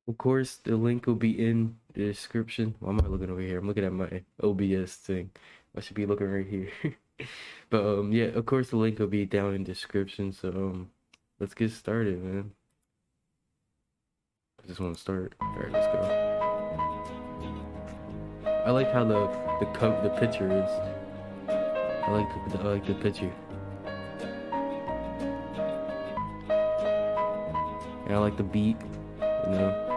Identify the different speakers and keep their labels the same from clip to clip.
Speaker 1: Of course, the link will be in the description. Why am I looking over here? I'm looking at my OBS thing. I should be looking right here. But yeah, of course the link will be down in the description. So let's get started, man. I just want to start. All right, let's go. I like how the picture is. I like the picture. And I like the beat, you know.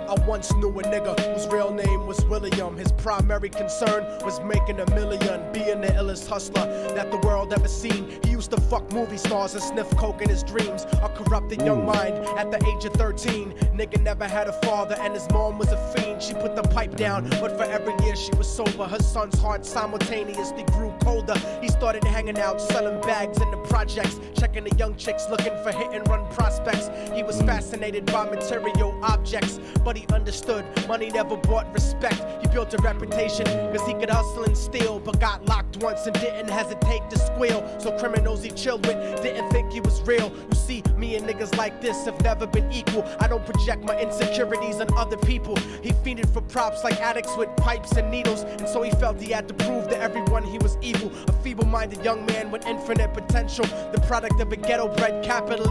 Speaker 2: I once knew a nigga whose real name was William. His primary concern was making a million, being the illest hustler that the world ever seen. He used to fuck movie stars and sniff coke in his dreams. A corrupted young mind at the age of 13. Nigga never had a father and his mom was a fiend. She put the pipe down, but for every year she was sober, her son's heart simultaneously grew colder. He started hanging out, selling bags in the projects, checking the young chicks looking for hit and run prospects. He was fascinated by material objects, but he understood money never bought respect. He built a reputation cause he could hustle and steal, but got locked once and didn't hesitate to squeal. So criminals he chilled with didn't think he was real. You see, me and niggas like this have never been equal. I don't project my insecurities on other people. He fiended for props like addicts with pipes and needles, and so he felt he had to prove to everyone he was evil. A feeble-minded young man with infinite potential, the product of a ghetto-bred capitalist.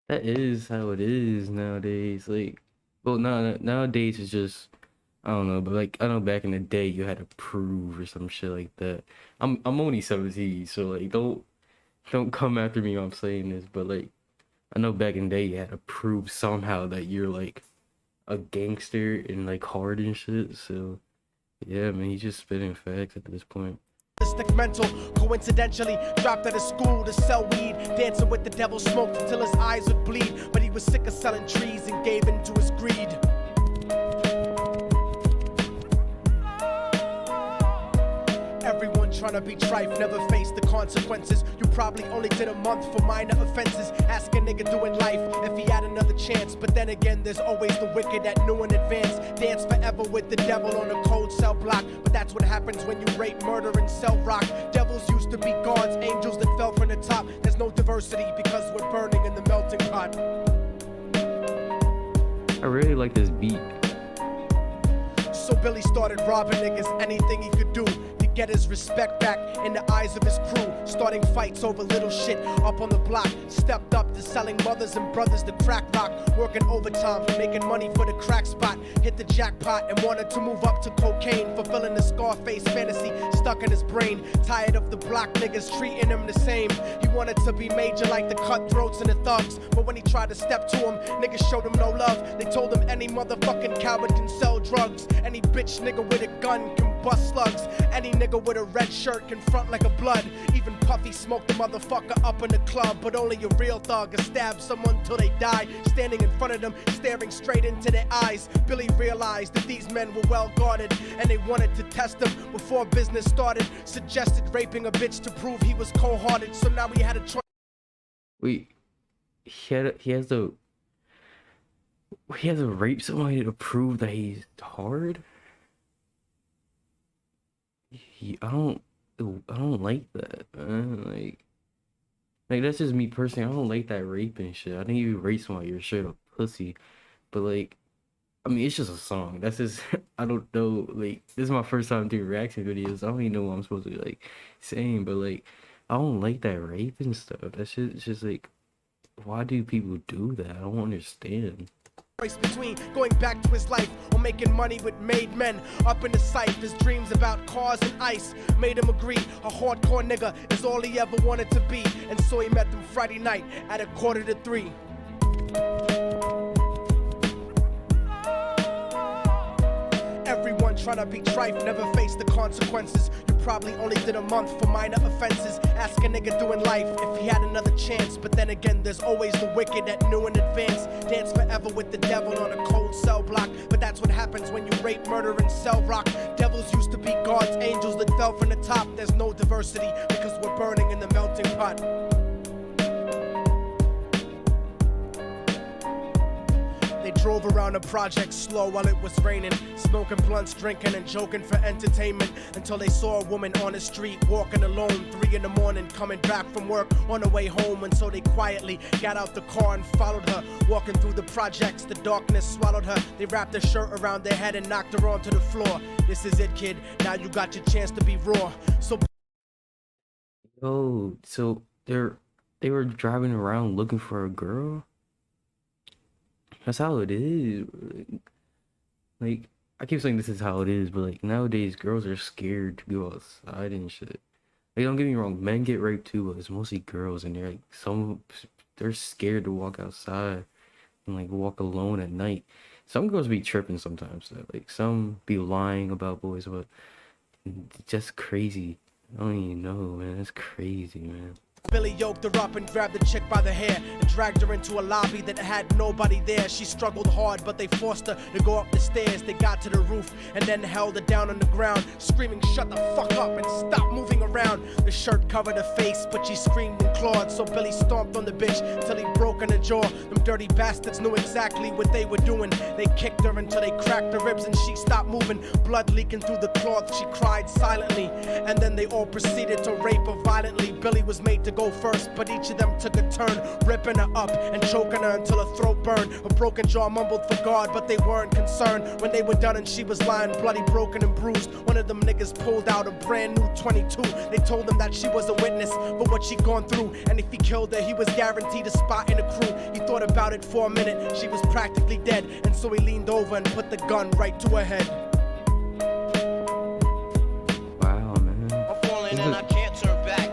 Speaker 1: That is how it is nowadays. Like, well, nowadays it's just, I don't know, but like I know back in the day you had to prove or some shit like that. I'm only 17, so like don't come after me when I'm saying this, but like I know back in the day you had to prove somehow that you're like a gangster and like hard and shit. So yeah, man, he's just spitting facts at this point.
Speaker 2: Mental, coincidentally dropped out of school to sell weed, dancing with the devil, smoked until his eyes would bleed, but he was sick of selling trees and gave in to his greed. Everyone trying to be trife never faced the consequences. You probably only did a month for minor offenses. Ask a nigga doing life if he had another chance, but then again there's always the wicked that knew in advance. Dance forever with the devil on a cold cell block, but that's what happens when you rape, murder, and sell rock. Devils used to be gods, angels that fell from the top. There's no diversity because we're burning in the melting pot.
Speaker 1: I really like this beat.
Speaker 2: So Billy started robbing niggas, anything he could do to get his respect back in the eyes of his crew. Starting fights over little shit up on the block. Stepped up to selling mothers and brothers the crack rock. Working overtime, making money for the crack spot. Hit the jackpot and wanted to move up to cocaine. Fulfilling the Scarface fantasy stuck in his brain. Tired of the block niggas treating him the same. He wanted to be major like the cutthroats and the thugs, but when he tried to step to him, niggas showed him no love. They told him any motherfucking coward can sell drugs. Any bitch nigga with a gun can bust slugs. Any nigga with a red shirt can front like a blood. Even Puffy smoked the motherfucker up in the club, but only a real thug can stab someone till they die. Standing in front of them, staring straight into their eyes, Billy realized that these men were well guarded, and they wanted to test him before business started. Suggested raping a bitch to prove he was cold-hearted, so now he had a choice.
Speaker 1: Wait, he has to rape somebody to prove that he's hard? I don't like that, man. Like that's just me personally. I don't like that raping shit. I think you rape somebody, you're straight up pussy. But like, I mean, it's just a song. That's just I don't know. Like, this is my first time doing reaction videos. I don't even know what I'm supposed to be like saying. But like, I don't like that raping stuff. That shit. It's just like, why do people do that? I don't understand.
Speaker 2: Between going back to his life or making money with made men. Up in the sight, his dreams about cars and ice made him agree a hardcore nigga is all he ever wanted to be, and so he met them Friday night at 2:45. Everyone trying to be trife never faced the consequences. You probably only did a month for minor offenses. Ask a nigga doing life if he had another chance, but then again there's always the wicked that knew in advance. Dance forever with the devil on a cold cell block, but that's what happens when you rape, murder, and sell rock. Devils used to be gods, angels that fell from the top. There's no diversity because we're burning in the melting pot. They drove around around the project slow while it was raining, smoking blunts, drinking and joking for entertainment, until they saw a woman on the street walking alone, 3 in the morning, coming back from work on her way home. And so they quietly got out the car and followed her, walking through the projects. The darkness swallowed her. They wrapped her shirt around their head and knocked her onto the floor. This is it, kid, now you got your chance to be raw. So
Speaker 1: Oh, so they were driving around looking for a girl? That's how it is. Like, I keep saying this is how it is, but like nowadays girls are scared to go outside and shit. Like, don't get me wrong, men get raped too, but it's mostly girls, and they're scared to walk outside and like walk alone at night. Some girls be tripping sometimes, though. Like some be lying about boys, but just crazy. I don't even know, man. That's crazy, man.
Speaker 2: Billy yoked her up and grabbed the chick by the hair and dragged her into a lobby that had nobody there. She struggled hard, but they forced her to go up the stairs. They got to the roof and then held her down on the ground, screaming, "Shut the fuck up and stop moving around." The shirt covered her face, but she screamed and clawed. So Billy stomped on the bitch till he broke in her jaw. Them dirty bastards knew exactly what they were doing. They kicked her until they cracked her ribs and she stopped moving. Blood leaking through the cloth, she cried silently. And then they all proceeded to rape her violently. Billy was made to go first, but each of them took a turn, ripping her up and choking her until her throat burned. Her broken jaw mumbled for God, but they weren't concerned. When they were done and she was lying bloody, broken and bruised, one of them niggas pulled out a brand new 22. They told him that she was a witness for what she'd gone through, and if he killed her, he was guaranteed a spot in the crew. He thought about it for a minute, she was practically dead, and so he leaned over and put the gun right to her head.
Speaker 1: Wow, man.
Speaker 3: I'm falling and I can't turn back.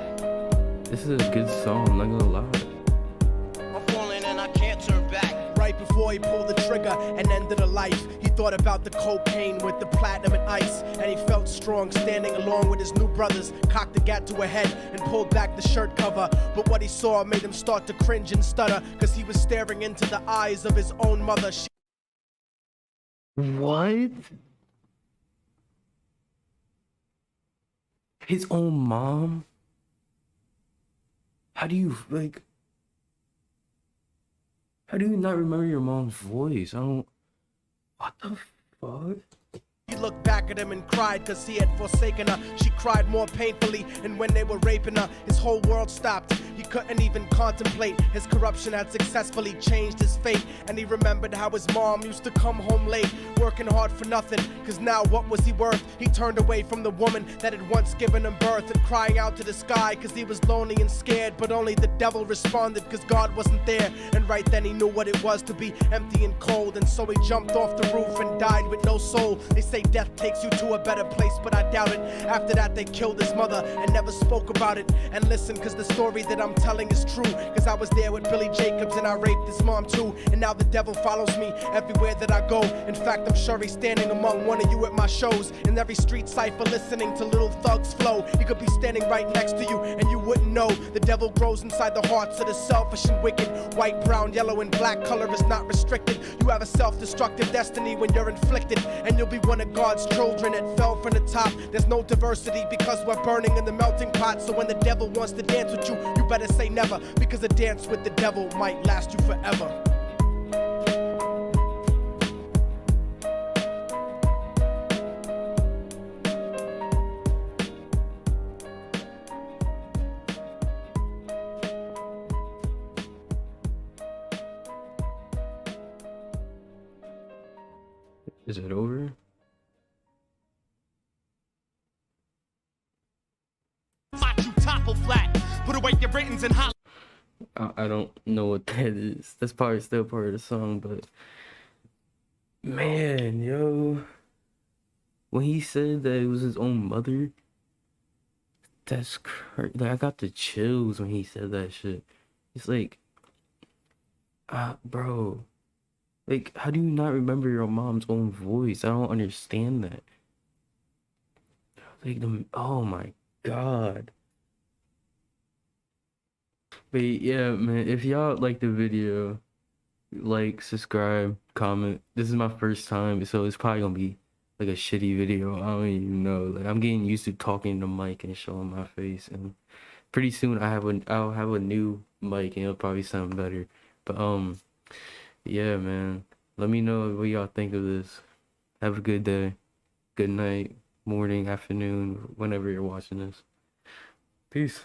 Speaker 1: This is a good song, I'm not gonna lie.
Speaker 3: I'm falling and I can't turn back.
Speaker 2: Right before he pulled the trigger and ended her life, he thought about the cocaine with the platinum and ice, and he felt strong standing along with his new brothers, cocked the gat to her head and pulled back the shirt cover. But what he saw made him start to cringe and stutter, cause he was staring into the eyes of his own mother.
Speaker 1: What? His own mom? How do you not remember your mom's voice? What the fuck?
Speaker 2: He looked back at him and cried cause he had forsaken her. She cried more painfully, and when they were raping her, his whole world stopped. He couldn't even contemplate. His corruption had successfully changed his fate, and he remembered how his mom used to come home late, working hard for nothing, cause now what was he worth? He turned away from the woman that had once given him birth, and crying out to the sky cause he was lonely and scared, but only the devil responded cause God wasn't there. And right then he knew what it was to be empty and cold, and so he jumped off the roof and died with no soul. They say death takes you to a better place, but I doubt it. After that they killed his mother and never spoke about it. And listen, cause the story that I'm telling is true, cause I was there with Billy Jacobs and I raped his mom too. And now the devil follows me everywhere that I go. In fact, I'm sure he's standing among one of you at my shows, in every street cipher listening to Little Thug's flow. He could be standing right next to you and you wouldn't know. The devil grows inside the hearts of the selfish and wicked. White, brown, yellow and black color is not restricted. You have a self-destructive destiny when you're inflicted, and you'll be one of God's children that fell from the top. There's no diversity because we're burning in the melting pot. So when the devil wants to dance with you, you better say never, because a dance with the devil might last you forever.
Speaker 1: Is it over?
Speaker 4: Watch you topple flat. Put away your writtens and hot.
Speaker 1: I don't know what that is. That's probably still part of the song, but man, yo, when he said that it was his own mother, that's crazy. Like, I got the chills when he said that shit. It's like, bro, like, how do you not remember your mom's own voice? I don't understand that. Like, oh my God. But yeah, man, if y'all like the video, like, subscribe, comment. This is my first time, so it's probably gonna be like a shitty video. I don't even know. Like, I'm getting used to talking to mic and showing my face, and pretty soon I'll have a new mic and it'll probably sound better. But yeah, man, Let me know what y'all think of this. Have a good day, good night, morning, afternoon, whenever you're watching this. Peace.